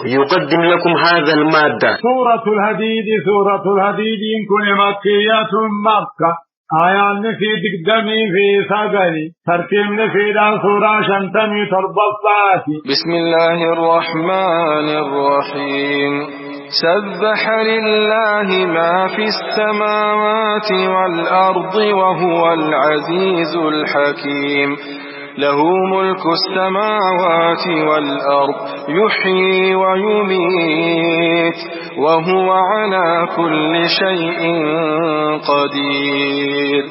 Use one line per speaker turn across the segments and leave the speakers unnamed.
يقدم لكم هذا المادة.
سورة الحديد إن كن مكية مكة آيان في دقدمي في ساقري ترتيب في سورة شنتمي تربطات.
بسم الله الرحمن الرحيم. سبح لله ما في السماوات والأرض وهو العزيز الحكيم. له ملك السماوات والأرض يحيي ويميت وهو على كل شيء قدير.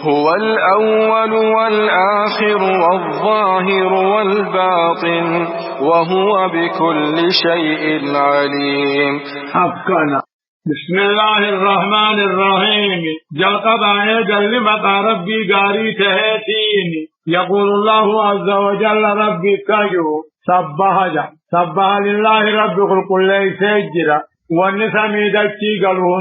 هو الأول والآخر والظاهر والباطن وهو بكل شيء عليم.
حقنا. بسم الله الرحمن الرحيم. جلقب آية جلمت ربي قاري تهيتيني. يقول الله عز وجل ربي كجو سبح لله رب كل سجرة والنسمي دكي قالوا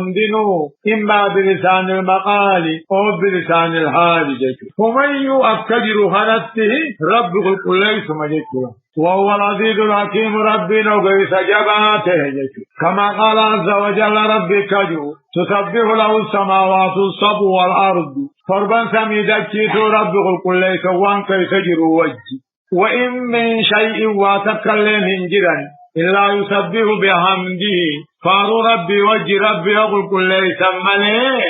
إما بلسان المقال أو بلسان الحال ومن يؤكد هنته رب كل سمجته وهو العزيز الحكيم ربنا وقيس جباته كما قال عز وجل ربي كجو تسبح له السماوات السبع والأرض فربا سميدكي رب كل سوان كيس جرو وجه وإن من شيء وتكلم هنجرا إلا يسبح بحمده فارو ربي وجه ربي أقول كل سمله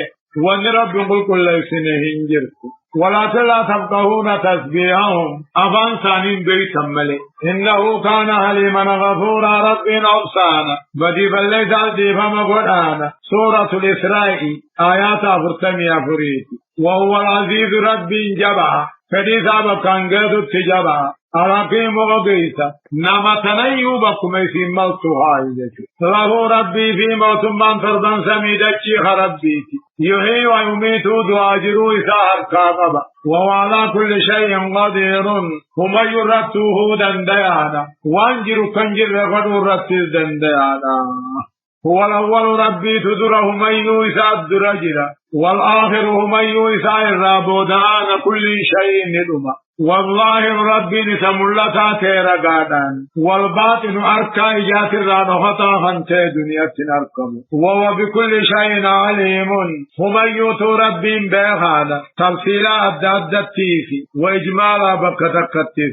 وأن ربي يقول كل سنه هنجرت ولكن لا تفقهون تسبيحهم أفان سانين بيت ملي إنه كان حليما غفورا ربنا أبصانا بدي فليس الديفا مقودانا سورة الإسراء آيات أفرتمي أفريتي وهو العزيز ربي جبع فديسا بكان قيد التجبع أراكي مغقيسا نما تنيوبكم في ملتها له ربي في موت من فرضا سميدكي خربيتي يحيي ويميت دواجروا إساء الكاغبا وهو على كل شيء قدير هم يرتوه دنديانا وانجر كنجر غدو رتل دنديانا هو الأول ربي تدره من يوسع الدرجل والآخر من يوسع الرابودان كل شيء ندما والله ربي نسملتا تيرغادان والباطن أركا إجات الرانوختا خانتي دنيا تنركم وهو بكل شيء عليم هم يوتو ربي بيخانا تفصيلا أدادتيفي وإجمالا بكتكتيف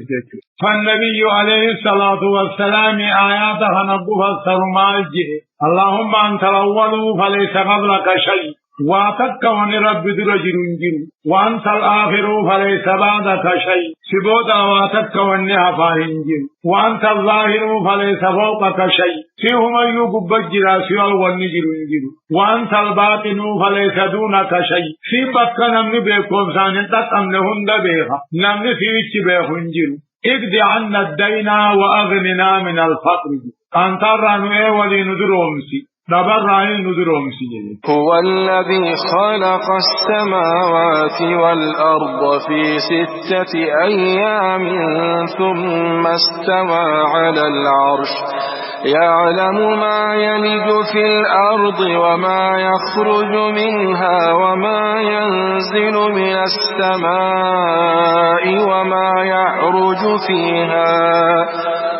فالنبي عليه الصلاة والسلام آياتها نبوها السرمالجي اللهم أنت الأول فليس قبلك شيء واتكون رب درجر وانت الاخر فليس بعدك شيء سبودا واتكون نهفاهنجر وانت الظاهر فليس فوقك شيء سيهم يقب الجراسي والنجر وانت الباطن فليس دونك شيء سيبك نمن بيكم سانتك أمنهن بيها نمن سيوش بيخنجر اقضي عنا الدين وأغننا من الفقر أنت الرنوء ولندرومسي
هو الذي خلق السماوات والأرض في 6 أيام ثم استوى على العرش يعلم ما يلج في الأرض وما يخرج منها وما ينزل من السماء وما يعرج فيها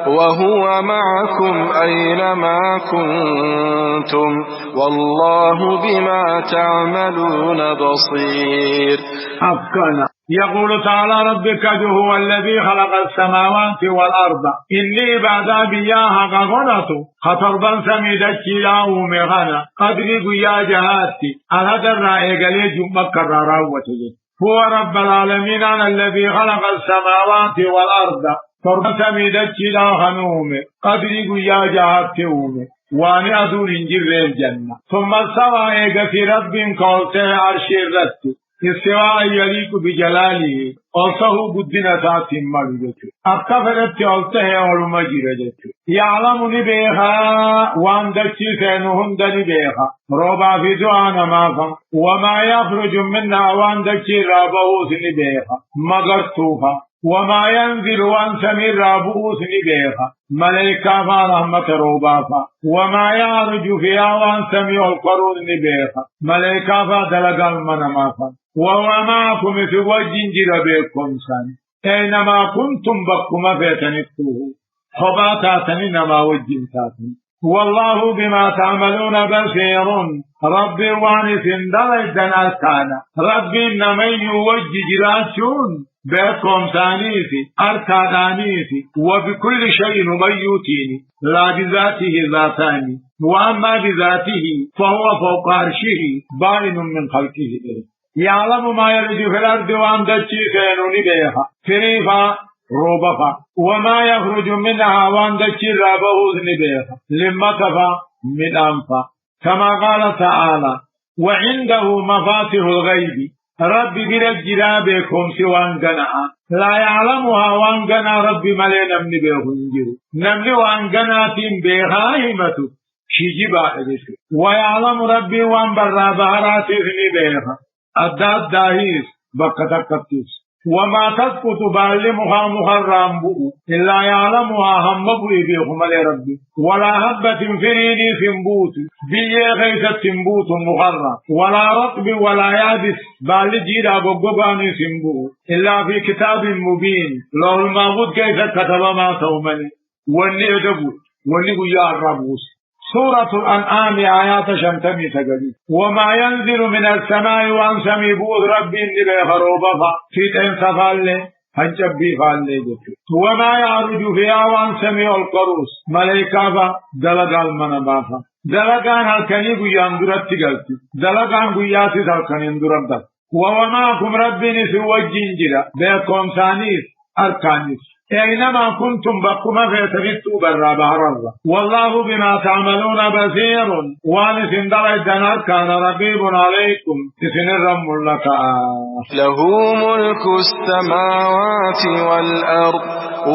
وهو معكم أينما كنتم والله بما تعملون بصير.
حقنا. يقول تعالى ربك هو الذي خلق السماوات والأرض إني بعد بياها غنط خطربا سميدك يوم غنى قدري يا جهاتي الهدر رائق لي جمك الراوة هو رب العالمين الذي خلق السماوات والأرض torba samiidachidha hanuume qadrii guyyaa jahaatti uume waan aduun hin jirreen janna thumma sawaa eegati rabbiin kooltee arshii irratti istiwaa yaliiqu bijalaalihi oltahuu guddina isaatiin malu jechuudha akka fedhetti oltahee oluma jira jechuudha ya'lamu ni beekaa waan dachii seenu hunda ni beeka roobaa fi du'aa namaafa wamaa yakhruju minnaa waan dachii irraa bahuus ni beeka magartuufa وما ينزل عن سمير رابوس نبيها ملائكة رحمة روبافا وما يعرج فيها عن سمير القرون نبيها ملائكة دلق المنمافا وما في وجه جربيكم سن أينما كنتم بكم فيتنكتوه خباتاتني نما وجنتاتني والله بما تعملون بصير ربي وانس دلجن أركانا ربي نمي يوجي جراتشون بكم ثانيتي أركانانيتي وبكل شيء ميوتيني لا بذاته ذاتاني وأما بذاته فهو فوق عرشه باين من خلقه يعلم ما يلج في الأرض وأن دجي خينوني بيها فريفا روبفا وما يخرج منها وأن دجي رابهوز نبيها لما كفا من أنفا كما قال تعالى وعنده مفاتح الغيب ربي برجلا بكم سوان قناع لا يعلمها وان قناع ربي ملينا من بيهنجر نمني وان قناتين بيهايمة شجبا إليس ويعلم ربي وان برا بهراتي بيها الداد داهيس بكتكتيس وما تسقط بالمها مخرام بؤ إلا يعلمها هم بؤ بيهم لربي ولا هبة فريد سنبوت بيه غيثة سنبوت مخرم ولا رطب ولا يابس بالجيرا بقباني سنبوت إلا في كتاب مبين لو المعبود كيف كتب ما تومني واني أدبوت واني قيا الربوس سورة الأنعام آيات شمتمي تقلي وما ينزل من السماء وان سمي بود ربي إني خروبها في تنسفال هنجبي فالي وما يعرج فيها وان سمي القروس ملائكة دلق المنباها دلقان هالكني قيان درت تقلتي دلقان قياتي هالكني درت وماكم ربي نسوى الجنجرة بيكم ثانيس أركانيس أينما كنتم بقما فيتفتوا برا بحر الله والله بما تعملون بصير وانس اندر الدنار كان رقيب عليكم تسنرم لك
له ملك السماوات والأرض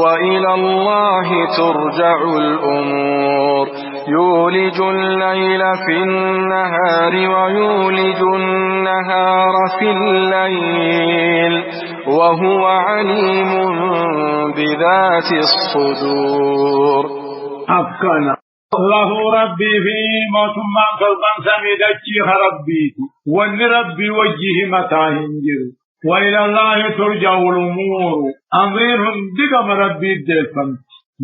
وإلى الله ترجع الأمور يولج الليل في النهار ويولج النهار في الليل وهو عليم بذات الصدور
أفكنا الله ربي في موت ما قلبا سميدتي ربي وان ربي وجه متاهنجر وإلى الله ترجع الأمور أمرهم دقم ربي الدفن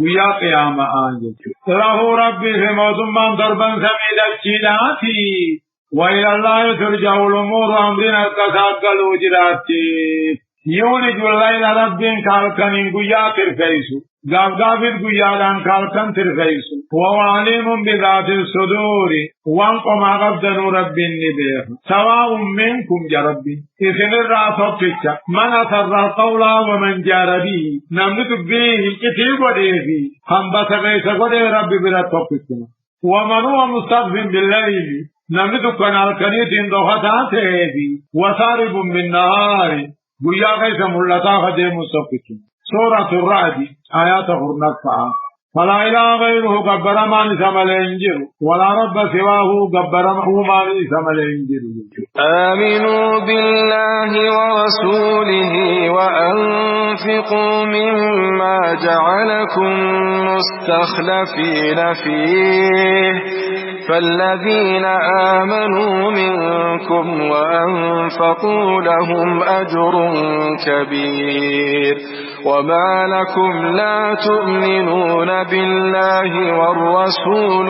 ويا قيام آجت له ربي في موت ما قلبا سميدتي لاتي وإلى الله ترجع الأمور أمرنا كساقل وجراتي يولج الليل ربين كالكنين قيا ترفيسو غافر قيا دان كالكن ترفيسو وهو عليم بذات الصدور وانكم أغفدنوا ربين نبيه سواء منكم يا ربي إذن الرأسوكتش من أسر القول ومن جار به نمت به كتيب وديه هم بس غيس وديه ربي بلا توقتنا ومن هو مستغف بالليل نمت كنال كنيت ضغطاته وصارب بالنهار بيا غيث ملتا خديم سوكتين سورة الرعد آيات خرنفع فلا إله غيره قبر ما نسم الإنجر ولا رب سواه قبر ما نسم الإنجر
آمنوا بالله ورسوله وأنفقوا مما جعلكم مستخلفين فيه فالذين آمنوا منكم وأنفقوا لهم أجر كبير وما لكم لا تؤمنون بالله والرسول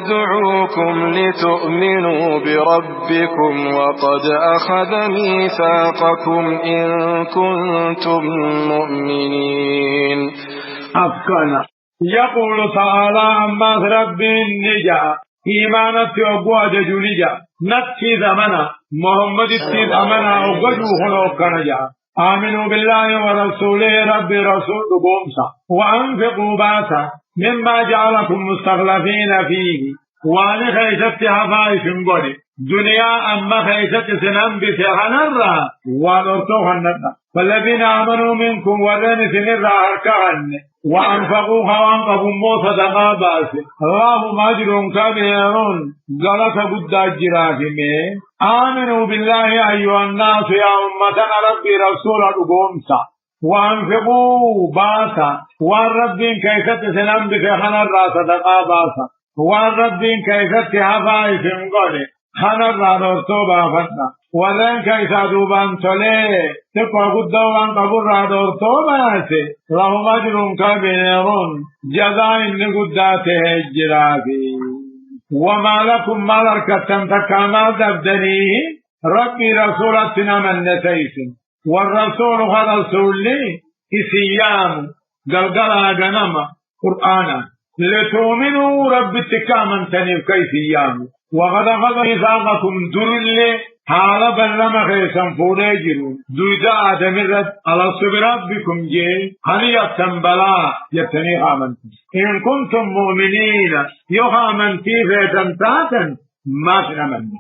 يدعوكم لتؤمنوا بربكم وقد أخذ ميثاقكم إن كنتم مؤمنين
أفكنا يقول تعالى أما رب النجا إيمانة أبواد جوليجا نتي زمنا محمد السيد أمنا أبوجوه نوكنا آمنوا بالله ورسوله رب رسول بومسا وأنفقوا باسا مما جعلكم مستخلفين فيه وأن خيشت هفائف قولي دنيا أما خيشت سنم بسيخنر ونرتوخنر فالذين آمنوا منكم ورن سنر هركهن وأنفقوا وأنقبوا صدقا باس الله ماجر كبير غلط قد الجراثم آمنوا بالله أيها الناس يا أمتنا ربي رسول الأقومسا وأنفقوا باسا والرب كيف تسلم بسيخنر صدقا باسا والرب كيف تهفائف قولي خنر رادورتو بافنا ولن كيسا دوبان تولي تقوى قدوان قبر رادورتو باسي لهم أجر كبير جزاء نقداته الجرافي وما لكم ملكة تكامل دبدني ربي رسولتنا من نتيس والرسول رسول لي إسيام قلقلا جنما قرآنا لتؤمنوا رب تكامن تنيف كيسيام وقد أخذ ميثاقكم درل حال بلما خيسا فوليجرون دويدا آدم الرد على بربكم جي هل يتنبلا يتني آمنتم إن كنتم مؤمنين يخامنتي فيتنتاتا ما سنمني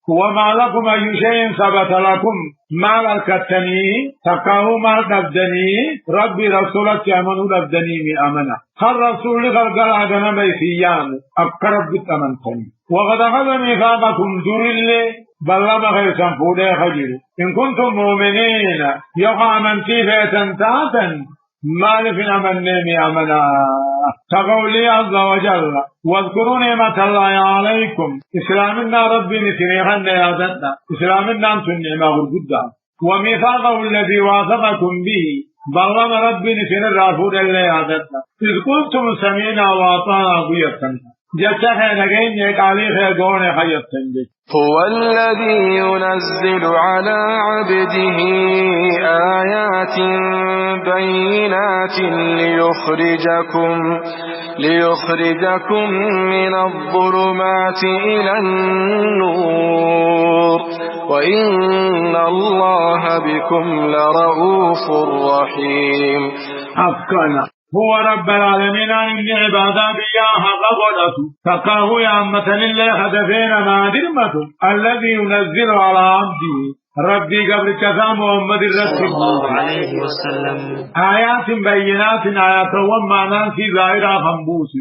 وما لكم أي شيء ثبت لكم ما لكتني تقاو ما تبدني ربي رسولك يمنوا لبدني أمنا هل رسول غرقل عدنا بيسيان أقرب بتمنتني وقد أخذ ميثاقكم درل بلما خيسا فولي خجر إن كنتم مؤمنين يقامنتي فيتنتاتا ما لفنا من نيمي أمنا كقولي عز وجل واذكروا نعمة الله عليكم إسلامنا ربي نسنيخن يادتنا إسلامنا أنتم نعمة غرقدا وميثاقه الذي واثقكم به بلما ربي نسن الرافود اللي يادتنا إذ قلتم سمينا وأطانا قيتنا جتها نجين يقالي خيقون خيتنا
هو الذي ينزل على عبده آيات بينات ليخرجكم من الظلمات إلى النور وإن الله بكم لرؤوف رحيم.
أفكنا هو رب العالمين عن عبادة بياها قبلته تقاه يا أمة لله هدفين ما درمته الذي ينزل على عبده ربي قبل كذا محمد صلى الله عليه وسلم آيات بينات آيات ومعنى في ظاهرة خنبوس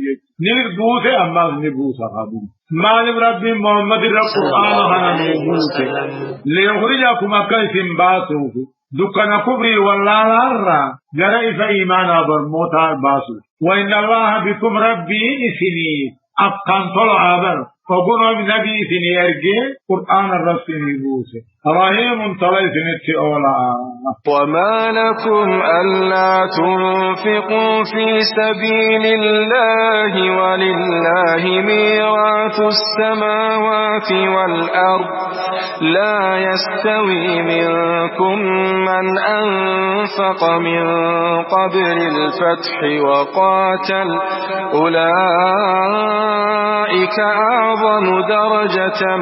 نبوس أما نبوس خبوس مالب ربي محمد القرآن هنا نبوس ليخرجكم أكيس باسوه دكنا كبري والله لارا جرائف إيمانا برموتا باسو وإن الله بكم ربي إسني أبقان طلع بر فقنا بنبي إسني أرجي قرآن الرسول بوسي رحيم طلع سنتي أولا.
وما لكم ألا تنفقوا في سبيل الله ولله ميراث السماوات والأرض لا يستوي منكم من أنفق من قبل الفتح وقاتل أولئك أعظم درجة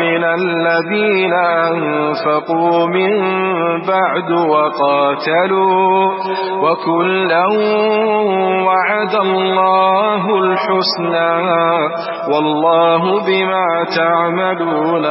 من الذين أنفقوا من بعد وقاتلوا وكلا وعد الله الحسنى والله بما تعملون